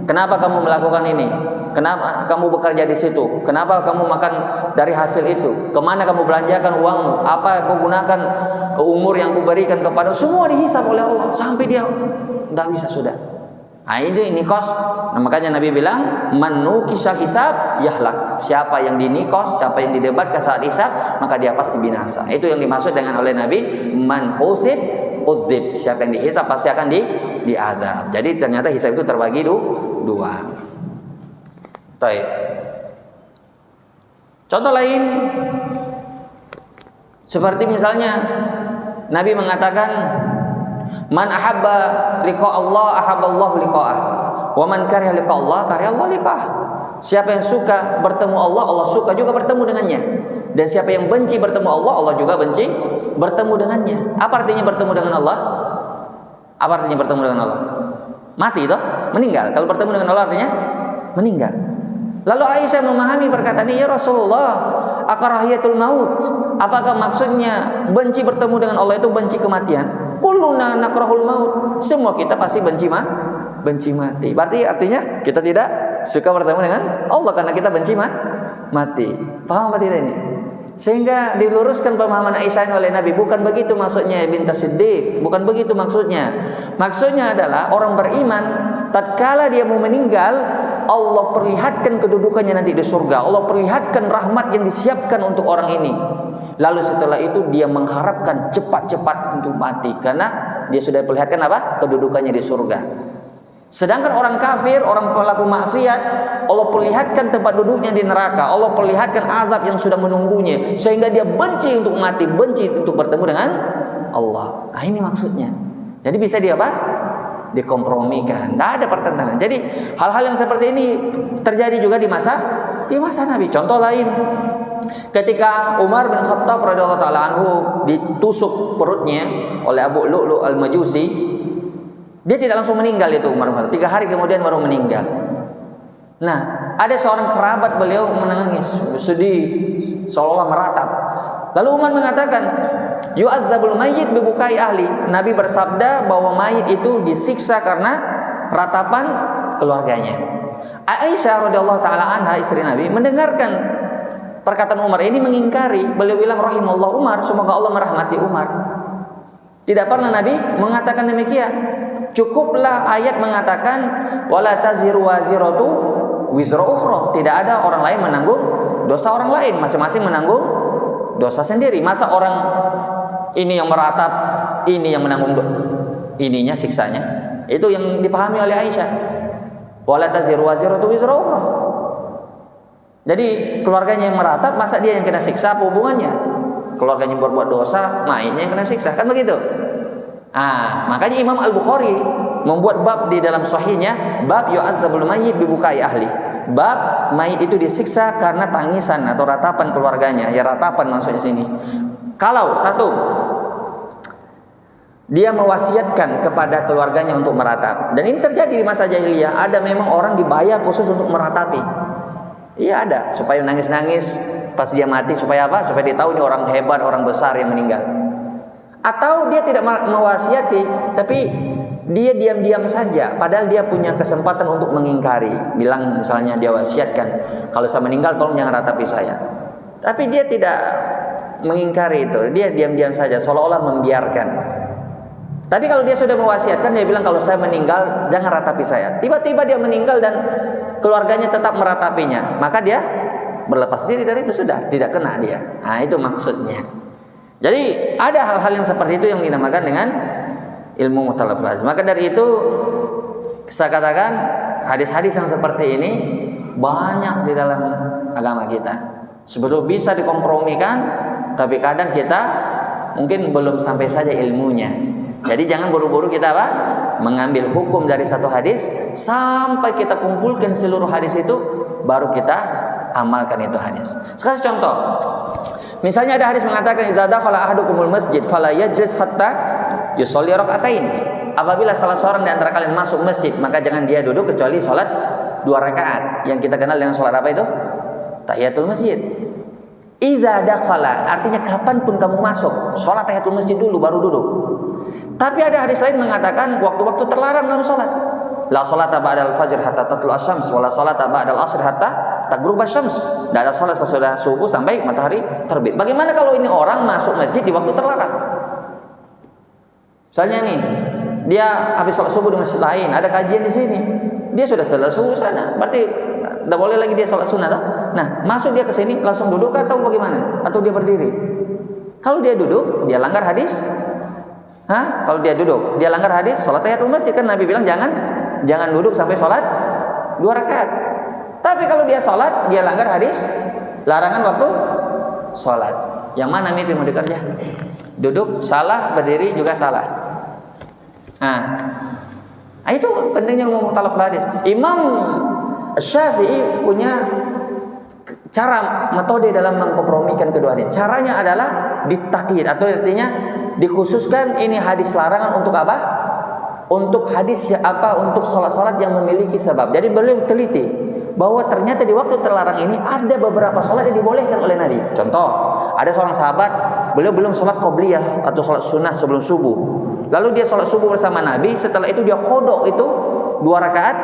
A: Kenapa kamu melakukan ini? Kenapa kamu bekerja di situ? Kenapa kamu makan dari hasil itu? Kemana kamu belanjakan uangmu? Apa kau gunakan umur yang kuberikan kepada? Semua dihisab oleh Allah sampai dia tidak bisa sudah. Nah, ini kos. Nah, makanya Nabi bilang, man nukisha hisab yahlak. Siapa yang dinikos, siapa yang didebatkan saat hisab, maka dia pasti binasa. Itu yang dimaksud dengan oleh Nabi, man husib udzib. Siapa yang dihisab pasti akan diadab. Jadi ternyata hisab itu terbagi dua. Baik. Contoh lain seperti misalnya Nabi mengatakan, man ahabba liqa Allah ahabba Allah liqa'ah, wa man kariha liqa Allah kariha Allah liqa'ah. Siapa yang suka bertemu Allah, Allah suka juga bertemu dengannya. Dan siapa yang benci bertemu Allah, Allah juga benci bertemu dengannya. Apa artinya bertemu dengan Allah? Apa artinya bertemu dengan Allah? Mati toh, meninggal. Kalau bertemu dengan Allah artinya meninggal. Lalu Aisyah memahami perkataan ini, ya Rasulullah, akarahiyatul maut. Apakah maksudnya benci bertemu dengan Allah itu benci kematian? Kulluna nakrahul maut. Semua kita pasti benci mati. Berarti artinya kita tidak suka bertemu dengan Allah karena kita benci mati. Paham apa tidak ini? Sehingga diluruskan pemahaman Aisyah oleh Nabi. Bukan begitu maksudnya bintas Siddiq. Bukan begitu maksudnya. Maksudnya adalah orang beriman tatkala dia mau meninggal, Allah perlihatkan kedudukannya nanti di surga. Allah perlihatkan rahmat yang disiapkan untuk orang ini. Lalu setelah itu dia mengharapkan cepat-cepat untuk mati karena dia sudah perlihatkan kedudukannya di surga. Sedangkan orang kafir, orang pelaku maksiat, Allah perlihatkan tempat duduknya di neraka. Allah perlihatkan azab yang sudah menunggunya sehingga dia benci untuk mati, benci untuk bertemu dengan Allah. Nah, ini maksudnya. Jadi bisa dia dikompromikan. Tidak ada pertentangan. Jadi hal-hal yang seperti ini terjadi juga di masa Nabi. Contoh lain, ketika Umar bin Khattab radhiyallahu taala anhu ditusuk perutnya oleh Abu Lu'lu' al-Majusi, dia tidak langsung meninggal itu Umar. 3 hari kemudian baru meninggal. Nah, ada seorang kerabat beliau menangis, sedih, seolah-olah meratap. Lalu Umar mengatakan, yu'adzabul mayyit bibukai ahli. Nabi bersabda bahwa mayit itu disiksa karena ratapan keluarganya. Aisyah radhiyallahu taala anha, istri Nabi, mendengarkan perkataan Umar ini mengingkari. Beliau bilang, rahimallahu Umar, semoga Allah merahmati Umar. Tidak pernah Nabi mengatakan demikian. Cukuplah ayat mengatakan wala taziru waziratu wizra ukhra. Tidak ada orang lain menanggung dosa orang lain, masing-masing menanggung dosa sendiri. Masa orang ini yang meratap, ini yang menanggung ininya siksanya? Itu yang dipahami oleh Aisyah. Wala taziru waziratu wizra ukhra. Jadi keluarganya yang meratap, masa dia yang kena siksa? Apa hubungannya? Keluarganya berbuat dosa, mayitnya yang kena siksa, kan begitu? Makanya Imam Al-Bukhari membuat bab di dalam sahihnya, bab yu'adzabul mayyit bibukai ahli. Bab mayit itu disiksa karena tangisan atau ratapan keluarganya. Ya, ratapan maksudnya sini. Kalau satu, dia mewasiatkan kepada keluarganya untuk meratap. Dan ini terjadi di masa jahiliyah. Ada memang orang dibayar khusus untuk meratapi. Iya ada, supaya nangis-nangis pas dia mati, supaya apa? Supaya dia tahu ini orang hebat, orang besar yang meninggal. Atau dia tidak mewasiati, tapi dia diam-diam saja, padahal dia punya kesempatan untuk mengingkari. Bilang misalnya dia wasiatkan, kalau saya meninggal tolong jangan ratapi saya. Tapi dia tidak mengingkari itu, dia diam-diam saja, seolah-olah membiarkan. Tapi kalau dia sudah mewasiatkan, dia bilang kalau saya meninggal jangan ratapi saya. Tiba-tiba dia meninggal dan keluarganya tetap meratapinya, maka dia berlepas diri dari itu, sudah tidak kena dia. Nah, itu maksudnya. Jadi ada hal-hal yang seperti itu yang dinamakan dengan ilmu mukhalaful hadis. Maka dari itu saya katakan hadis-hadis yang seperti ini banyak di dalam agama kita. Sebetulnya bisa dikompromikan, tapi kadang kita mungkin belum sampai saja ilmunya. Jadi jangan buru-buru kita mengambil hukum dari satu hadis sampai kita kumpulkan seluruh hadis itu, baru kita amalkan itu hadis. Sekarang contoh, misalnya ada hadis mengatakan idza dakhala ahadukumul masjid fala yajlis hatta yusolli rakaatain. Apabila salah seorang di antara kalian masuk masjid, maka jangan dia duduk kecuali sholat 2 rakaat. Yang kita kenal dengan sholat apa itu? Tahiyatul masjid. Idza dakhala artinya kapanpun kamu masuk, sholat tahiyatul masjid dulu baru duduk. Tapi ada hadis lain mengatakan waktu-waktu terlarang dalam sholat. La sholata ba'dal fajr hatta tatlu asy-syams wa la sholata ba'dal asr hatta taghruba asy-syams. Tidak ada sholat sesudah subuh sampai matahari terbit. Bagaimana kalau ini orang masuk masjid di waktu terlarang? Misalnya nih, dia habis sholat subuh di masjid lain, ada kajian di sini, dia sudah selesai subuh sana, berarti tidak boleh lagi dia sholat sunnah. Nah, masuk dia ke sini langsung duduk atau bagaimana? Atau dia berdiri? Kalau dia duduk, dia langgar hadis. Kalau dia duduk, dia langgar hadis sholat tahiyatul masjid, kan Nabi bilang jangan duduk sampai sholat 2 rakaat. Tapi kalau dia sholat, dia langgar hadis larangan waktu sholat. Yang mana itu mau dikerja? Duduk salah, berdiri juga salah. Nah, itu pentingnya ilmu mukhalaful hadis. Imam Syafi'i punya cara metode dalam mengkompromikan kedua hadis. Caranya adalah ditakyid, atau artinya dikhususkan ini hadis larangan untuk apa? Untuk hadis untuk sholat-sholat yang memiliki sebab. Jadi beliau teliti bahwa ternyata di waktu terlarang ini ada beberapa sholat yang dibolehkan oleh Nabi. Contoh, ada seorang sahabat, beliau belum sholat qobliyah atau sholat sunnah sebelum subuh. Lalu dia sholat subuh bersama Nabi. Setelah itu dia qodok itu 2 rakaat.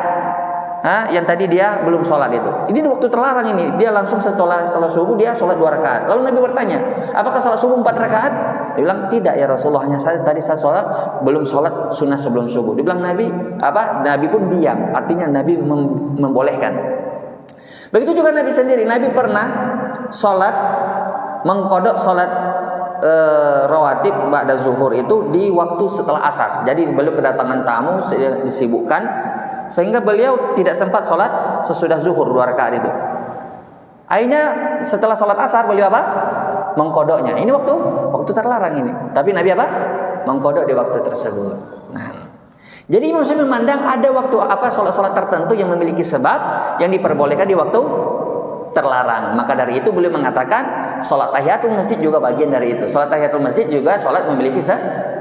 A: Yang tadi dia belum sholat itu. Ini di waktu terlarang ini. Dia langsung setelah sholat subuh dia sholat 2 rakaat. Lalu Nabi bertanya, apakah sholat subuh 4 rakaat? Dia bilang, tidak ya Rasulullah, hanya tadi saya sholat belum sholat sunnah sebelum subuh. Dia bilang Nabi pun diam. Artinya Nabi membolehkan. Begitu juga Nabi sendiri. Nabi pernah sholat mengkodok sholat rawatib ba'da zuhur itu di waktu setelah asar. Jadi beliau kedatangan tamu, disibukkan, sehingga beliau tidak sempat sholat sesudah zuhur 2 rakaat itu. Akhirnya setelah sholat asar beliau mengkodoknya. Ini waktu terlarang ini. Tapi Nabi mengkodok di waktu tersebut. Nah, jadi Imam Syafi'i memandang ada waktu sholat-sholat tertentu yang memiliki sebab yang diperbolehkan di waktu terlarang. Maka dari itu beliau mengatakan sholat tahiyatul masjid juga bagian dari itu. Sholat tahiyatul masjid juga sholat memiliki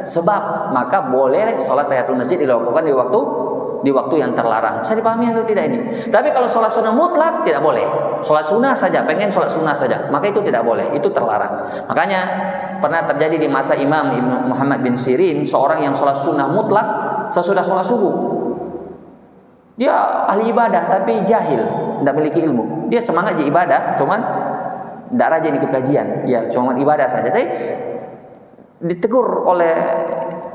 A: sebab. Maka boleh sholat tahiyatul masjid dilakukan di waktu yang terlarang. Bisa dipahami atau tidak ini? Tapi kalau sholat sunnah mutlak tidak boleh. Sholat sunnah saja, pengen sholat sunnah saja, maka itu tidak boleh, itu terlarang. Makanya pernah terjadi di masa Imam Ibnu Muhammad bin Sirin, seorang yang sholat sunnah mutlak sesudah sholat subuh. Dia ahli ibadah tapi jahil, tidak memiliki ilmu. Dia semangat ibadah, cuman tidak rajin ikut kajian. Ya, cuman ibadah saja. Jadi ditegur oleh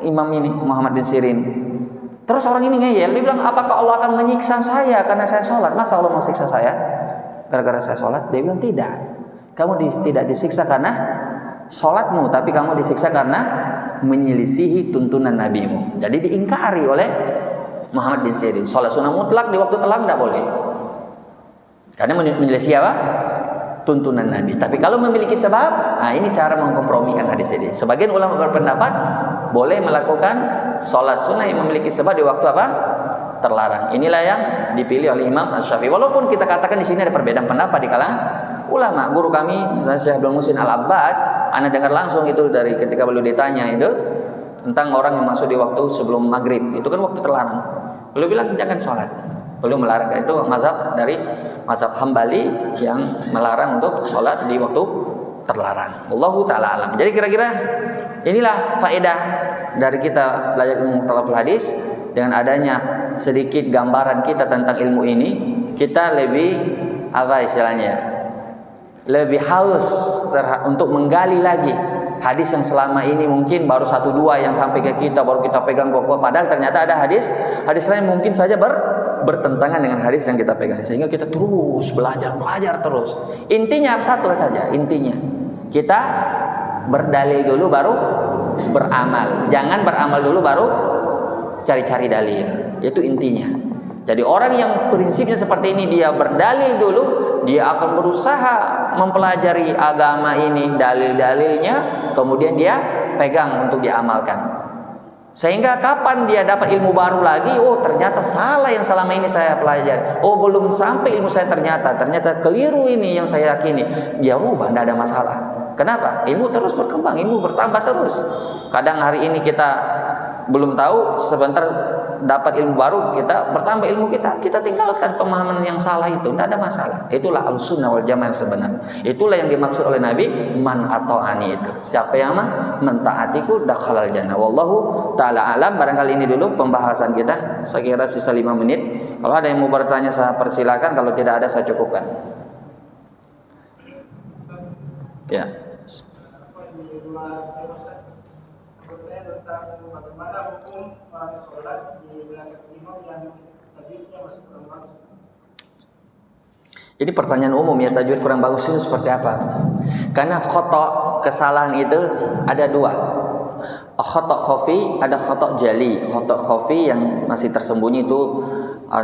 A: Imam ini Muhammad bin Sirin. Terus orang ini ngeyel, dia bilang, apakah Allah akan menyiksa saya karena saya sholat? Masa Allah mau siksa saya gara-gara saya sholat? Dia bilang, tidak. Kamu tidak disiksa karena sholatmu, tapi kamu disiksa karena menyelisihi tuntunan nabimu. Jadi diingkari oleh Muhammad bin Sirin. Sholat sunnah mutlak di waktu terlarang tidak boleh, karena menyelisihi tuntunan Nabi. Tapi kalau memiliki sebab, ini cara mengkompromikan hadis ini. Sebagian ulama berpendapat boleh melakukan sholat sunnah yang memiliki sebab di waktu terlarang. Inilah yang dipilih oleh Imam Asy-Syafi'i. Walaupun kita katakan di sini ada perbedaan pendapat di kalangan ulama. Guru kami, misalnya Syekh Abdul Muhsin Al-Abbad, Anda dengar langsung itu dari ketika beliau ditanya itu tentang orang yang masuk di waktu sebelum maghrib. Itu kan waktu terlarang. Beliau bilang jangan sholat. Beliau melarang. Itu mazhab dari mazhab Hambali yang melarang untuk sholat di waktu terlarang. Wallahu ta'ala alam. Jadi kira-kira inilah faedah dari kita belajar ilmu mukhalaful hadis. dengan adanya sedikit gambaran kita tentang ilmu ini, kita lebih apa istilahnya, lebih haus untuk menggali lagi hadis yang selama ini mungkin baru 1-2 yang sampai ke kita, baru kita pegang kokoh, padahal ternyata ada hadis lain mungkin saja bertentangan dengan hadis yang kita pegang, sehingga kita terus belajar terus. Intinya satu saja, intinya kita berdalil dulu baru beramal, jangan beramal dulu baru cari-cari dalil. Itu intinya. Jadi orang yang prinsipnya seperti ini, dia berdalil dulu, dia akan berusaha mempelajari agama ini, dalil-dalilnya, kemudian dia pegang untuk diamalkan. Sehingga kapan dia dapat ilmu baru lagi, oh ternyata salah yang selama ini saya pelajari, oh belum sampai ilmu saya ternyata keliru ini yang saya yakini, dia rubah, tidak ada masalah. Kenapa? Ilmu terus berkembang, ilmu bertambah terus. Kadang hari ini kita belum tahu, sebentar dapat ilmu baru, kita bertambah ilmu kita tinggalkan pemahaman yang salah itu, tidak ada masalah. Itulah al-sunnah wal jamaah sebenarnya. Itulah yang dimaksud oleh Nabi, man ata'ani itu. Siapa yang mentaatiku dakhalal jannah. Wallahu taala alam. Barangkali ini dulu pembahasan kita. Saya kira sisa 5 menit. Kalau ada yang mau bertanya saya persilakan, kalau tidak ada saya cukupkan. Ya.
B: Tentang bagaimana hukum orang sholat di belakang imam yang tajwidnya masih kurang bagus.
A: Jadi pertanyaan umum ya, tajwid kurang bagus itu seperti apa? Karena khata, kesalahan itu ada 2. Khata khafi, ada khata jali. Khata khafi yang masih tersembunyi itu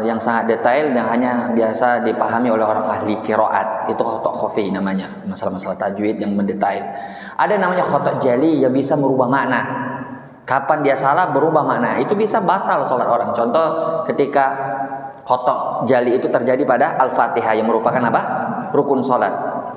A: yang sangat detail dan hanya biasa dipahami oleh orang ahli qiraat. Itu khata khafi namanya, masalah-masalah tajwid yang mendetail. Ada namanya khata jali yang bisa merubah makna. Kapan dia salah berubah makna, itu bisa batal sholat orang. Contoh ketika khata jali itu terjadi pada Al-Fatihah yang merupakan apa? Rukun sholat.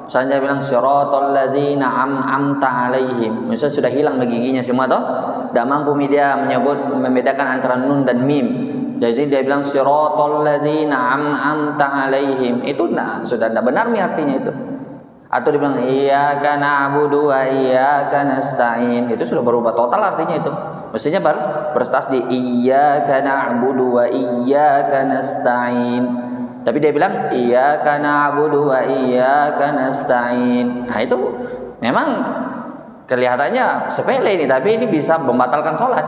A: Misalnya bilang siratal ladzina an'amta alaihim, misalnya sudah hilang giginya semua toh, tidak mampu dia membedakan antara nun dan mim. Jadi dia bilang siratal ladzina an'amta alaihim, itu sudah tidak benar artinya itu. Atau dibilang iyyaka na'budu wa iyyaka nasta'in, itu sudah berubah total artinya itu. Mestinya bertasdid iyyaka na'budu wa iyyaka nasta'in. Tapi dia bilang iyyaka na'budu wa iyyaka nasta'in. Nah, itu memang kelihatannya sepele ini, tapi ini bisa membatalkan sholat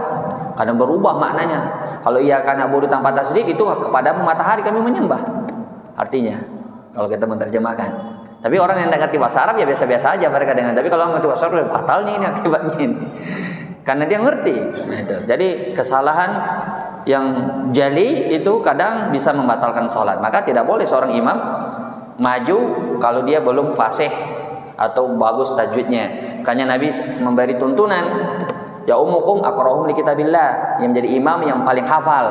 A: karena berubah maknanya. Kalau iyyaka na'budu tanpa tasdid itu kepada matahari kami menyembah. Artinya kalau kita menerjemahkan. Tapi orang yang tidak ngerti bahasa Arab ya biasa-biasa aja mereka dengan. Tapi kalau ngerti bahasa Arab, batalnya ini akibatnya ini. Karena dia ngerti. Nah, itu. Jadi kesalahan yang jali itu kadang bisa membatalkan sholat. Maka tidak boleh seorang imam maju kalau dia belum fasih atau bagus tajwidnya. Karena Nabi memberi tuntunan, ya umukum aqra'uhum li kitabillah, yang menjadi imam yang paling hafal.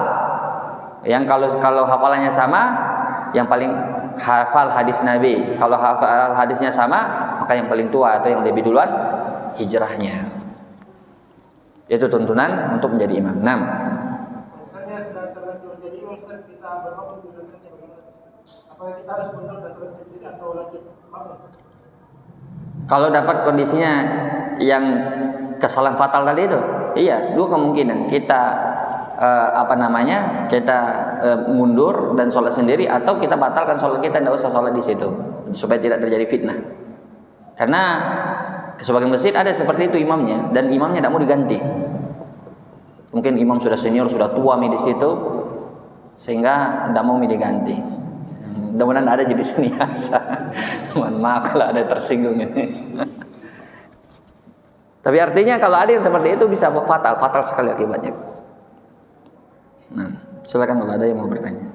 A: Yang kalau hafalannya sama, yang paling hafal hadis Nabi. Kalau hafal hadisnya sama, maka yang paling tua atau yang lebih duluan hijrahnya. Itu tuntunan untuk menjadi imam. 6.
B: Misalnya sudah terlanjur jadi imam, kita bermakmum di belakangnya bagaimana? Apakah kita harus mundur dan sholat sendiri atau lanjut makmum?
A: Kalau dapat kondisinya yang kesalahan fatal tadi itu, iya, 2 kemungkinan. Kita kita mundur dan sholat sendiri, atau kita batalkan sholat kita, tidak usah sholat di situ supaya tidak terjadi fitnah. Karena sebagian masjid ada seperti itu imamnya, dan imamnya tidak mau diganti. Mungkin imam sudah senior, sudah tua di situ, sehingga tidak mau diganti. Mudah-mudahan ada jadi seniasa. Mohon maaf kalau ada tersinggung ini. Tapi artinya kalau ada yang seperti itu bisa fatal sekali akibatnya. Nah, silakan kalau ada yang mau bertanya.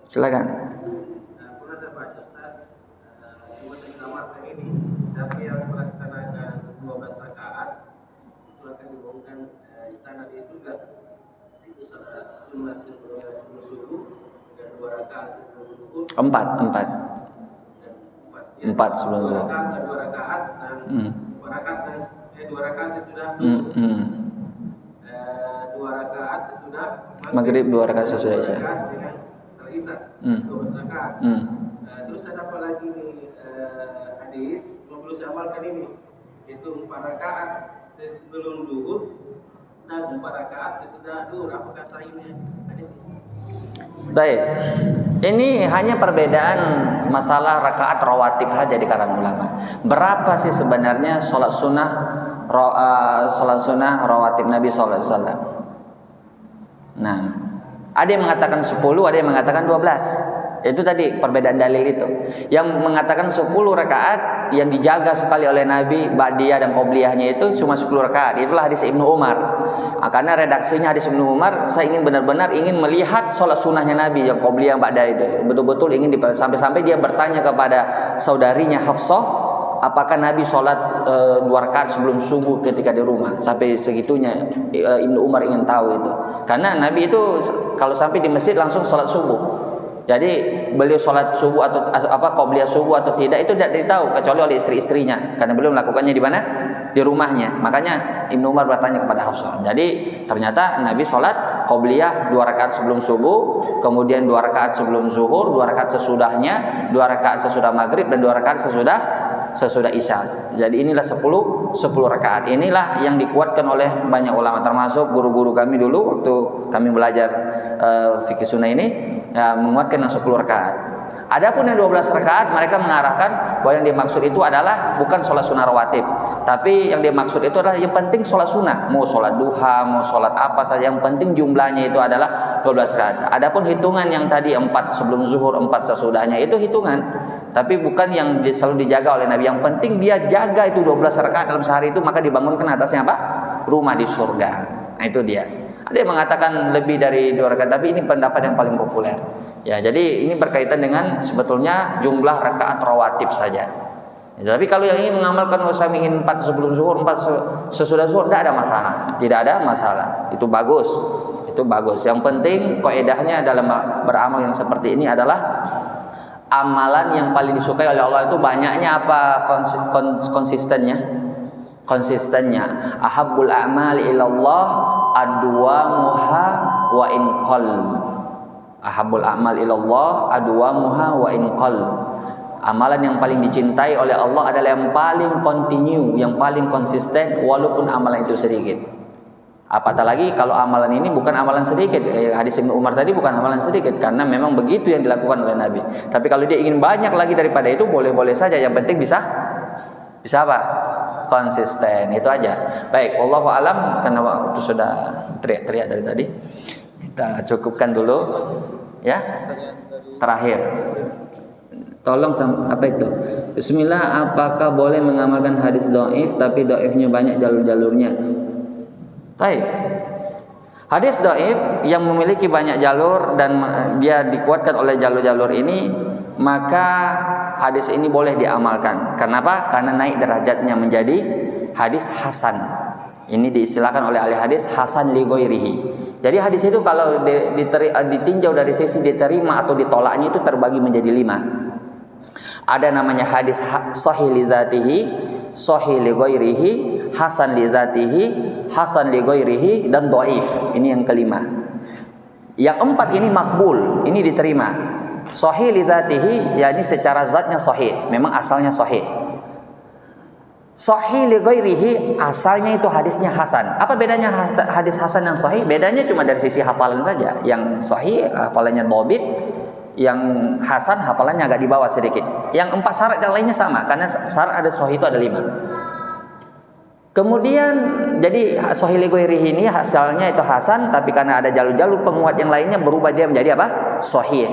A: Silakan.
B: Siapa yang melaksanakan 12 rakaat itu akan dibangunkan istana di surga. Itu sunnah sebelum subuh dan 2 rakaat sebelum zuhur.
A: 4 sebelum zuhur.
B: 2 rakaat dan 2 rakaat sesudah 2 rakaat sesudah
A: maghrib, 2 rakaat sesudah isya.
B: Dengan tersisa 12 rakaat. Terus ada apa lagi nih hadis perlu saya amalkan ini, itu 4 rakaat sebelum zuhur Nah, 4 rakaat sesudah duhur, apakah sahihnya hadis ini?
A: Baik. Ini hanya perbedaan masalah rakaat rawatib saja di kalangan ulama. Berapa sih sebenarnya sholat sunnah rawatib Nabi SAW? Nah, ada yang mengatakan 10, ada yang mengatakan 12. Itu tadi perbedaan dalil itu. Yang mengatakan 10 rakaat yang dijaga sekali oleh Nabi, ba'diyah dan qobliyahnya itu cuma 10 rakaat. Itulah hadis Ibnu Umar. Karena redaksinya hadis Ibnu Umar, saya ingin benar-benar ingin melihat sholat sunnahnya Nabi yang qobliyah ba'diyah itu. Betul-betul ingin sampai-sampai dia bertanya kepada saudarinya Hafsah, apakah Nabi sholat 2 rakaat sebelum subuh ketika di rumah? Sampai segitunya Ibnu Umar ingin tahu itu. Karena Nabi itu kalau sampai di masjid langsung sholat subuh. Jadi beliau sholat subuh atau qobliyah subuh atau tidak itu tidak ditahu kecuali oleh istri-istrinya, karena beliau melakukannya di mana? Di rumahnya. Makanya Ibnu Umar bertanya kepada Hafsah. Jadi ternyata Nabi sholat qobliyah 2 rakaat sebelum subuh, kemudian 2 rakaat sebelum zuhur, 2 rakaat sesudahnya, 2 rakaat sesudah maghrib, dan 2 rakaat sesudah isya. Jadi inilah 10 rakaat. Inilah yang dikuatkan oleh banyak ulama, termasuk guru-guru kami dulu waktu kami belajar fikih sunnah ini, ya, menguatkan yang 10 rakaat. Adapun yang 12 rakaat, mereka mengarahkan bahwa yang dimaksud itu adalah bukan sholat sunnah rawatib, tapi yang dimaksud itu adalah yang penting sholat sunnah, mau sholat duha, mau sholat apa saja, yang penting jumlahnya itu adalah 12 rakaat. Adapun hitungan yang tadi 4 sebelum zuhur, 4 sesudahnya, itu hitungan, tapi bukan yang selalu dijaga oleh Nabi. Yang penting dia jaga itu 12 rakaat dalam sehari itu, maka dibangunkan atasnya apa? Rumah di surga. Nah, itu dia. Ada yang mengatakan lebih dari 2 rakaat, tapi ini pendapat yang paling populer. Ya, jadi ini berkaitan dengan sebetulnya jumlah rakaat rawatib saja. Ya, tapi kalau yang ingin mengamalkan saya ingin 4 sebelum zuhur, 4 sesudah zuhur, tidak ada masalah. Tidak ada masalah. Itu bagus. Itu bagus. Yang penting kaidahnya dalam beramal yang seperti ini adalah amalan yang paling disukai oleh Allah itu banyaknya apa konsistennya? Konsistennya. Ahabbul a'mali ilallah adwamuha wa in qall. Ahabbul a'mal ilallah adwamuha wa in qall. Amalan yang paling dicintai oleh Allah adalah yang paling continue, yang paling konsisten walaupun amalan itu sedikit. Apatah lagi kalau amalan ini bukan amalan sedikit. Hadis Ibnu Umar tadi bukan amalan sedikit, karena memang begitu yang dilakukan oleh Nabi. Tapi kalau dia ingin banyak lagi daripada itu, boleh-boleh saja. Yang penting bisa apa? Konsisten. Itu aja. Baik, wallahu alam, karena waktu sudah teriak-teriak dari tadi. Kita cukupkan dulu ya. Terakhir. Tolong apa itu? Bismillah, apakah boleh mengamalkan hadis dhaif tapi dhaifnya banyak jalur-jalurnya? Baik. Hadis dhaif yang memiliki banyak jalur dan dia dikuatkan oleh jalur-jalur ini, maka hadis ini boleh diamalkan. Kenapa? Karena naik derajatnya menjadi hadis hasan. Ini diistilahkan oleh ahli hadis hasan li ghairihi. Jadi hadis itu kalau ditinjau dari sisi diterima atau ditolaknya itu terbagi menjadi 5. Ada namanya hadis sahih li dzatihi, sahih li ghairihi, hasan li dzatihi, hasan li ghairihi, dan dhaif. Ini yang kelima. Yang 4 ini makbul, ini diterima. Sahih li dzatihi, yakni secara zatnya sahih, memang asalnya sahih. Sahih li ghairihi, asalnya itu hadisnya hasan. Apa bedanya hadis hasan dan sahih? Bedanya cuma dari sisi hafalan saja. Yang sahih hafalannya dhabit, yang hasan hafalannya agak di bawah sedikit. Yang 4 syarat yang lainnya sama, karena syarat ada sahih itu ada 5. Kemudian jadi sahih li ghairihi ini asalnya itu hasan, tapi karena ada jalur-jalur penguat yang lainnya berubah dia menjadi apa? Sahih.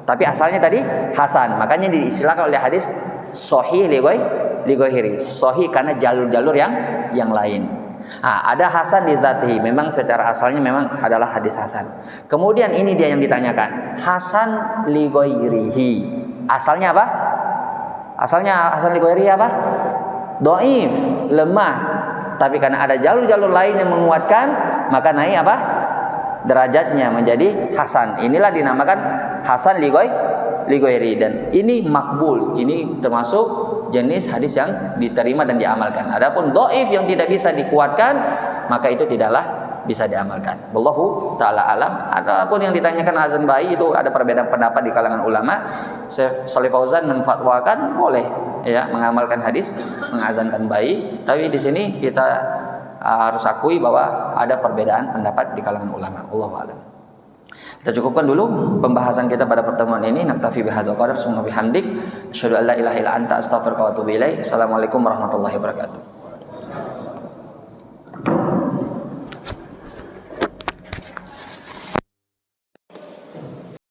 A: Tapi asalnya tadi hasan, makanya diistilahkan oleh hadis sahih li ghairihi. Sahih karena jalur-jalur yang lain. Ada hasan di dzatihi, memang secara asalnya memang adalah hadis hasan. Kemudian ini dia yang ditanyakan, hasan li ghairihi. Asalnya apa? Asalnya hasan li ghairihi apa? Dhaif, lemah. Tapi karena ada jalur-jalur lain yang menguatkan, maka naik apa? Derajatnya menjadi hasan. Inilah dinamakan hasan li ghairihi, dan ini makbul. Ini termasuk jenis hadis yang diterima dan diamalkan. Adapun dhaif yang tidak bisa dikuatkan, maka itu tidaklah bisa diamalkan. Wallahu taala alam. Adapun yang ditanyakan azan bayi itu ada perbedaan pendapat di kalangan ulama. Syekh Shalih Fauzan menfatwakan boleh ya mengamalkan hadis mengazankan bayi. Tapi di sini kita harus akui bahwa ada perbedaan pendapat di kalangan ulama. Wallahu a'lam. Kita cukupkan dulu pembahasan kita pada pertemuan ini. Naktafi bihadzal qadar, subhanallahi bihamdik, asyhadu an la ilaha illa anta, astaghfiruka wa atubu ilaik. Assalamualaikum warahmatullahi wabarakatuh.